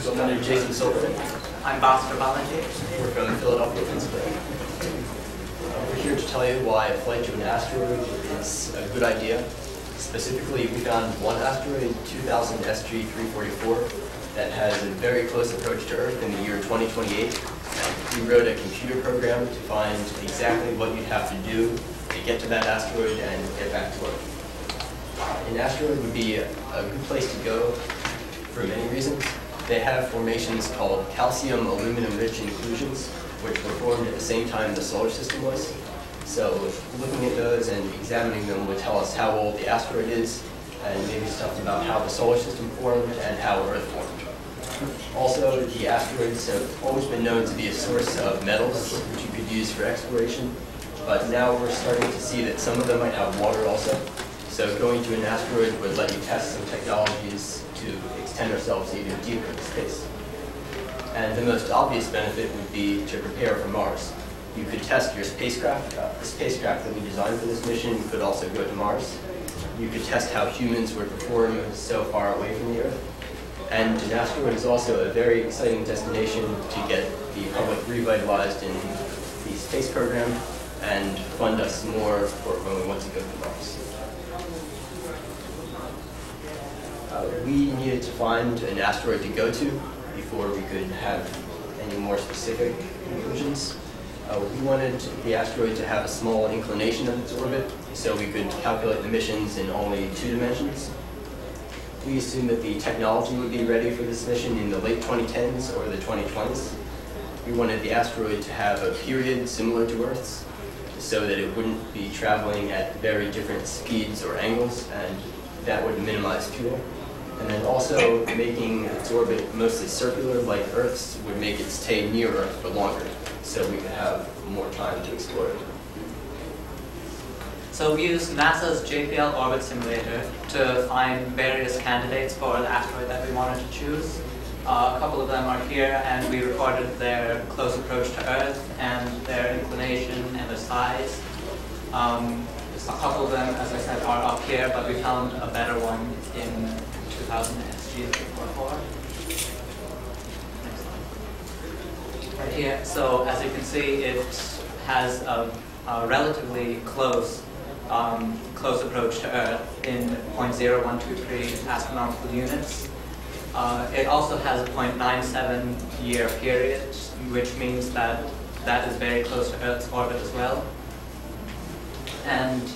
So my name is Jason Silverman. I'm Bhaskar Blaji. We're from Philadelphia, Pennsylvania. We're here to tell you why a flight to an asteroid is a good idea. Specifically, we found one asteroid, 2000 SG344, that has a very close approach to Earth in the year 2028. And we wrote a computer program to find exactly what you'd have to do to get to that asteroid and get back to Earth. An asteroid would be a good place to go for many reasons. They have formations called calcium aluminum-rich inclusions, which were formed at the same time the solar system was. So looking at those and examining them would tell us how old the asteroid is, and maybe stuff about how the solar system formed and how Earth formed. Also, the asteroids have always been known to be a source of metals, which you could use for exploration, but now we're starting to see that some of them might have water also. So going to an asteroid would let you test some technologies to extend ourselves even deeper into space. And the most obvious benefit would be to prepare for Mars. You could test your spacecraft. The spacecraft that we designed for this mission could also go to Mars. You could test how humans would perform so far away from the Earth. And an asteroid is also a very exciting destination to get the public revitalized in the space program and fund us more for when we want to go to Mars. We needed to find an asteroid to go to before we could have any more specific conclusions. We wanted the asteroid to have a small inclination of its orbit so we could calculate the missions in only 2 dimensions. We assumed that the technology would be ready for this mission in the late 2010s or the 2020s. We wanted the asteroid to have a period similar to Earth's so that it wouldn't be traveling at very different speeds or angles, and that would minimize fuel. And then also making its orbit mostly circular like Earth's would make it stay near Earth for longer, so we could have more time to explore it. So we used NASA's JPL orbit simulator to find various candidates for the asteroid that we wanted to choose. A couple of them are here, and we recorded their close approach to Earth and their inclination and their size. A couple of them, as I said, are up here, but we found a better one in 2000 SG344. Right here. So as you can see, it has a relatively close approach to Earth in 0.0123 astronomical units. It also has a 0.97 year period, which means that that is very close to Earth's orbit as well. And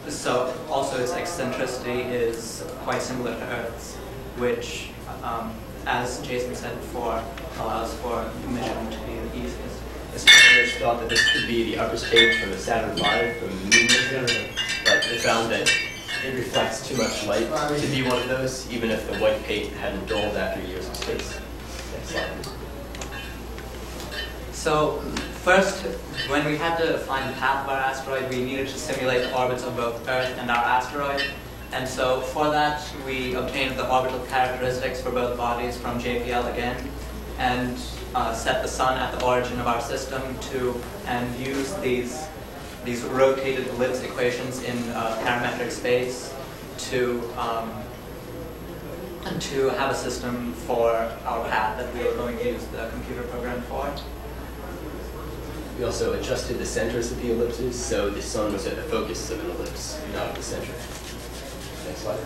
so also its eccentricity is quite similar to Earth's, which, as Jason said before, allows for the mission to be the easiest. Astronomers thought that this could be the upper stage from the Saturn V from the Moon mission, but they found that it reflects too much light to be one of those, even if the white paint hadn't dulled after years of space. Next slide. So first, when we had to find the path of our asteroid, we needed to simulate the orbits of both Earth and our asteroid. And so for that, we obtained the orbital characteristics for both bodies from JPL again, and set the sun at the origin of our system and use these rotated ellipse equations in parametric space to have a system for our path that we were going to use the computer program for. We also adjusted the centers of the ellipses, so the sun was at the focus of an ellipse, not at the center. Next slide.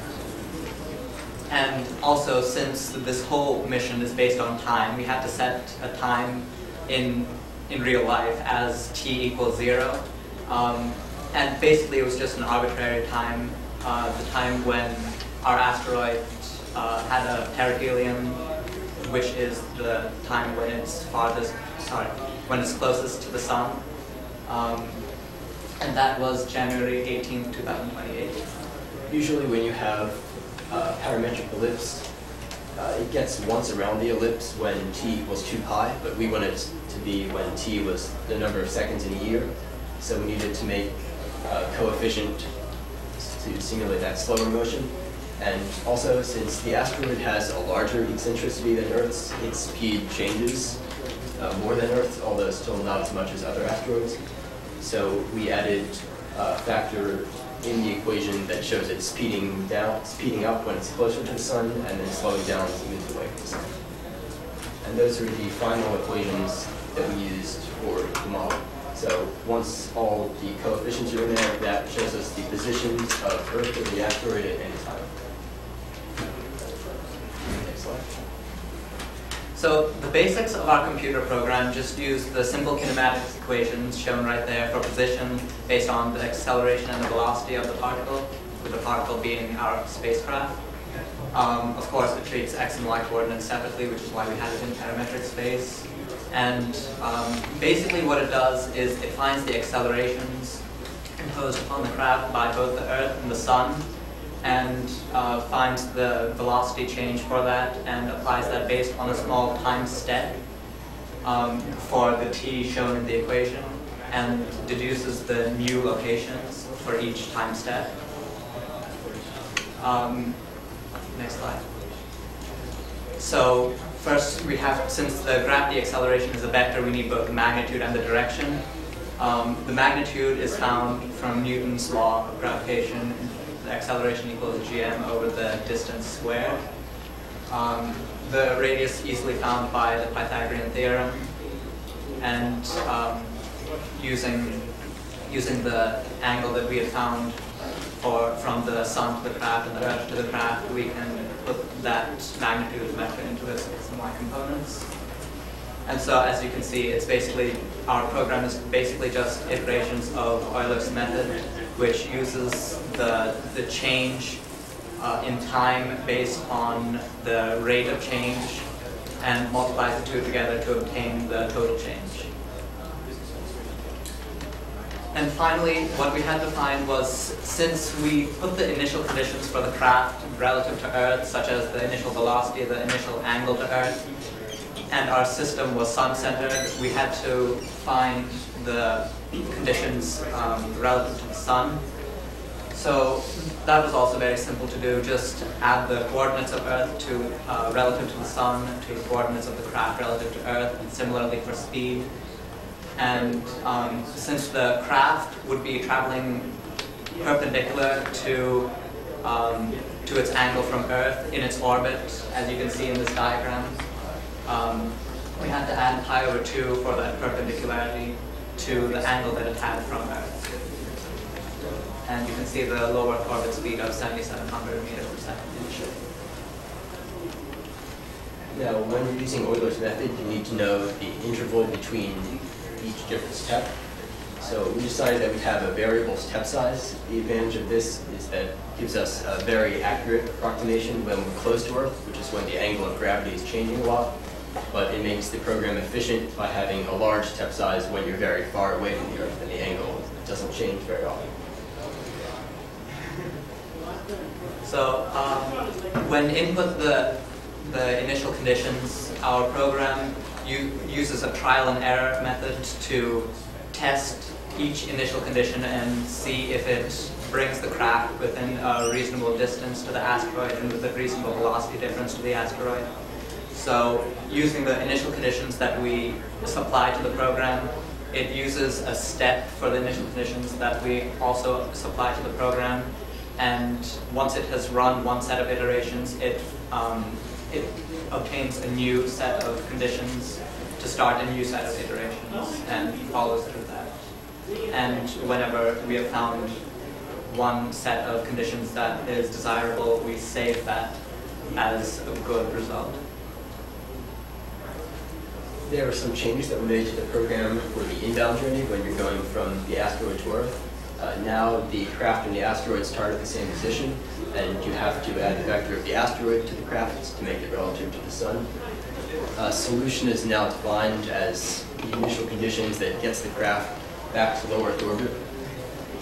And also, since this whole mission is based on time, we had to set a time in real life as t equals 0. And basically, it was just an arbitrary time, the time when our asteroid had a perihelion, which is the time when it's when it's closest to the sun. And that was January 18th, 2028. Usually when you have a parametric ellipse, it gets once around the ellipse when t equals 2 pi, but we want it to be when t was the number of seconds in a year. So we needed to make a coefficient to simulate that slower motion. And also, since the asteroid has a larger eccentricity than Earth's, its speed changes more than Earth's, although still not as much as other asteroids. So we added a factor in the equation that shows it speeding up when it's closer to the sun, and then slowing down as it moves away from the sun. And those are the final equations that we used for the model. So once all the coefficients are in there, that shows us the positions of Earth or the asteroid at any time. Next slide. So the basics of our computer program just use the simple kinematics equations shown right there for position based on the acceleration and the velocity of the particle, with the particle being our spacecraft. Of course, it treats x and y coordinates separately, which is why we have it in parametric space. And basically what it does is it finds the accelerations imposed upon the craft by both the Earth and the Sun, and finds the velocity change for that and applies that based on a small time step for the t shown in the equation, and deduces the new locations for each time step. Next slide. So first we have, since the gravity acceleration is a vector, we need both the magnitude and the direction. The magnitude is found from Newton's law of gravitation. The acceleration equals gm over the distance squared. The radius easily found by the Pythagorean theorem, and using the angle that we had found from the sun to the craft and the Earth to the craft, we can put that magnitude vector into its x and y components. And so, as you can see, it's basically, our program is basically just iterations of Euler's method, which uses the change in time based on the rate of change and multiplies the two together to obtain the total change. And finally, what we had to find was, since we put the initial conditions for the craft relative to Earth, such as the initial velocity, the initial angle to Earth, and our system was sun-centered, we had to find the conditions relative to the sun. So that was also very simple to do. Just add the coordinates of Earth to relative to the sun to the coordinates of the craft relative to Earth, and similarly for speed. And since the craft would be traveling perpendicular to its angle from Earth in its orbit, as you can see in this diagram, we had to add pi over 2 for that perpendicularity to the angle that it had from Earth. And you can see the lower orbit speed of 7,700 meters per second initially. Now, when you're using Euler's method, you need to know the interval between each different step. So we decided that we'd have a variable step size. The advantage of this is that it gives us a very accurate approximation when we're close to Earth, which is when the angle of gravity is changing a lot. But it makes the program efficient by having a large step size when you're very far away from the Earth and the angle doesn't change very often. So when input the initial conditions, our program uses a trial and error method to test each initial condition and see if it brings the craft within a reasonable distance to the asteroid and with a reasonable velocity difference to the asteroid. So using the initial conditions that we supply to the program, it uses a step for the initial conditions that we also supply to the program. And once it has run one set of iterations, it obtains a new set of conditions to start a new set of iterations and follows through that. And whenever we have found one set of conditions that is desirable, we save that as a good result. There are some changes that were made to the program for the inbound journey when you're going from the asteroid to Earth. Now the craft and the asteroid start at the same position, and you have to add the vector of the asteroid to the craft to make it relative to the sun. Solution is now defined as the initial conditions that gets the craft back to low Earth orbit.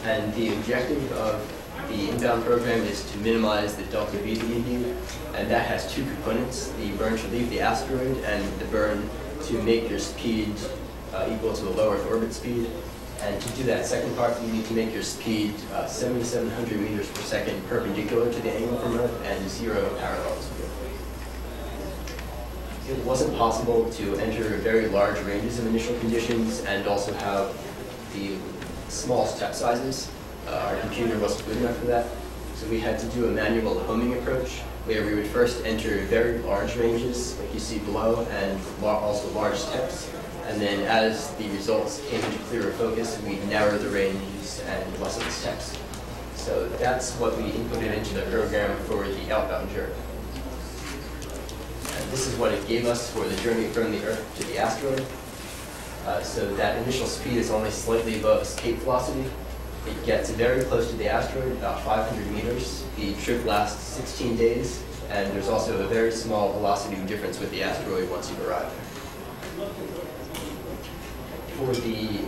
And the objective of the inbound program is to minimize the delta V that you need, and that has two components: the burn to leave the asteroid and the burn to make your speed equal to the low Earth orbit speed. And to do that second part, you need to make your speed 7,700 meters per second perpendicular to the angle from Earth and 0 parallel to it. It wasn't possible to enter very large ranges of initial conditions and also have the small step sizes. our computer wasn't good enough for that. So we had to do a manual homing approach, where we would first enter very large ranges, like you see below, and also large text. And then as the results came into clearer focus, we narrow the ranges and lessen the text. So that's what we inputted into the program for the outbound journey. And this is what it gave us for the journey from the Earth to the asteroid. So that initial speed is only slightly above escape velocity. It gets very close to the asteroid, about 500 meters. The trip lasts 16 days, and there's also a very small velocity difference with the asteroid once you've arrived there. For the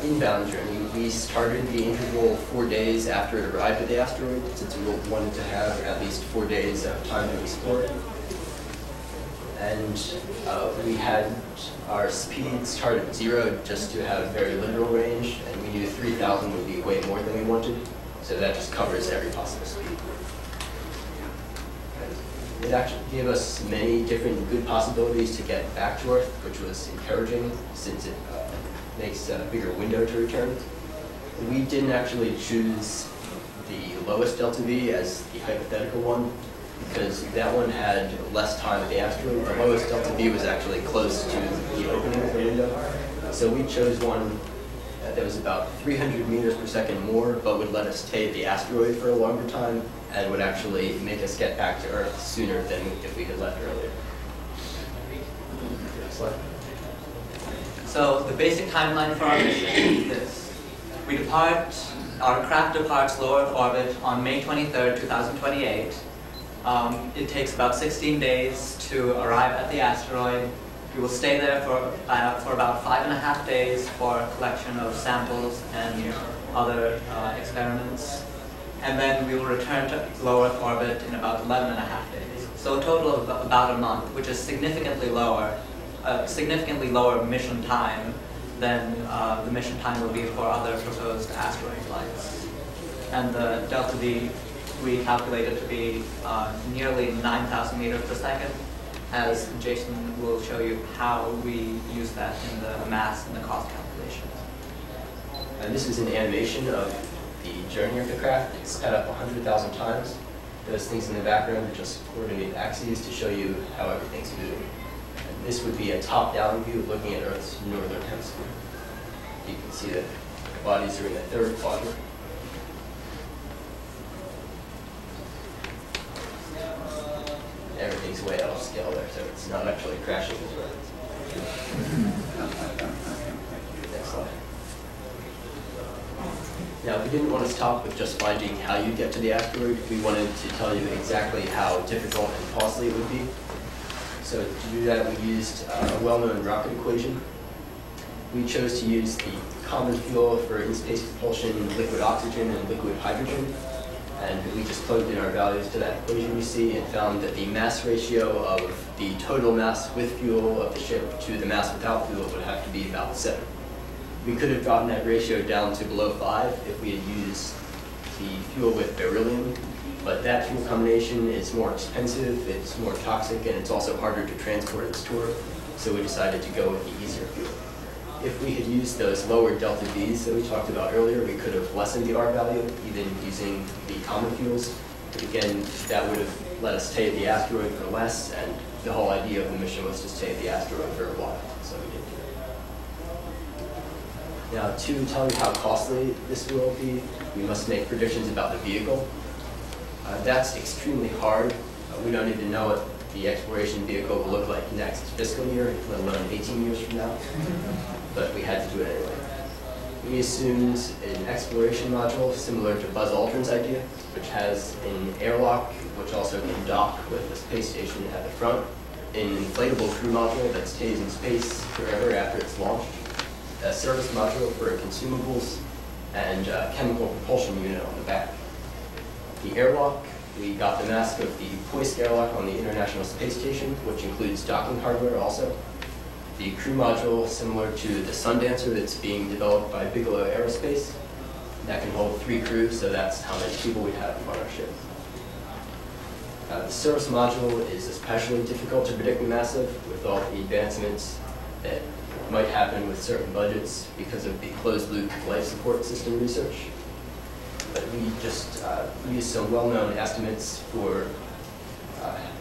inbound journey, we started the interval 4 days after it arrived at the asteroid, since we wanted to have at least 4 days of time to explore it. And we had our speed start at 0 just to have very literal range, and we knew 3,000 would be way more than we wanted, so that just covers every possible speed. It actually gave us many different good possibilities to get back to Earth, which was encouraging since it makes a bigger window to return. We didn't actually choose the lowest delta V as the hypothetical one, because that one had less time at the asteroid. The lowest delta V was actually close to the opening of the window. So we chose one that was about 300 meters per second more, but would let us stay at the asteroid for a longer time, and would actually make us get back to Earth sooner than if we had left earlier. Next slide. So the basic timeline for our mission is this. Our craft departs low Earth orbit on May 23rd, 2028. It takes about 16 days to arrive at the asteroid. We will stay there for about 5.5 days for collection of samples and other experiments. And then we will return to low Earth orbit in about 11.5 days. So a total of about a month, which is significantly lower mission time than the mission time will be for other proposed asteroid flights. And the delta V we calculated to be nearly 9,000 meters per second, as Jason will show you how we use that in the mass and the cost calculations. And this is an animation of the journey of the craft. It's sped up 100,000 times. Those things in the background are just coordinate axes to show you how everything's moving. And this would be a top-down view looking at Earth's northern hemisphere. You can see that the bodies are in the third quadrant. Everything's way out of scale there, so it's not actually crashing as well. Next slide. Now, we didn't want to stop with just finding how you get to the asteroid. We wanted to tell you exactly how difficult and costly it would be. So to do that, we used a well-known rocket equation. We chose to use the common fuel for in-space propulsion, liquid oxygen and liquid hydrogen. And we just plugged in our values to that equation you see and found that the mass ratio of the total mass with fuel of the ship to the mass without fuel would have to be about 7. We could have gotten that ratio down to below 5 if we had used the fuel with beryllium, but that fuel combination is more expensive, it's more toxic, and it's also harder to transport and store, so we decided to go with the easier fuel. If we had used those lower delta V's that we talked about earlier, we could have lessened the R value, even using the common fuels. But again, that would have let us stay at the asteroid for less, and the whole idea of the mission was to stay at the asteroid for a while, so we didn't do it. Now, to tell you how costly this will be, we must make predictions about the vehicle. That's extremely hard. We don't even know what the exploration vehicle will look like next fiscal year, let alone 18 years from now. But we had to do it anyway. We assumed an exploration module similar to Buzz Aldrin's idea, which has an airlock, which also can dock with the space station at the front, an inflatable crew module that stays in space forever after it's launched, a service module for consumables, and a chemical propulsion unit on the back. The airlock, we got the mask of the Poisk airlock on the International Space Station, which includes docking hardware also. The crew module, similar to the Sundancer that's being developed by Bigelow Aerospace. That can hold 3 crews, so that's how many people we have on our ship. The service module is especially difficult to predict the mass of, with all the advancements that might happen with certain budgets because of the closed-loop life support system research. but we just used some well-known estimates for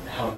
how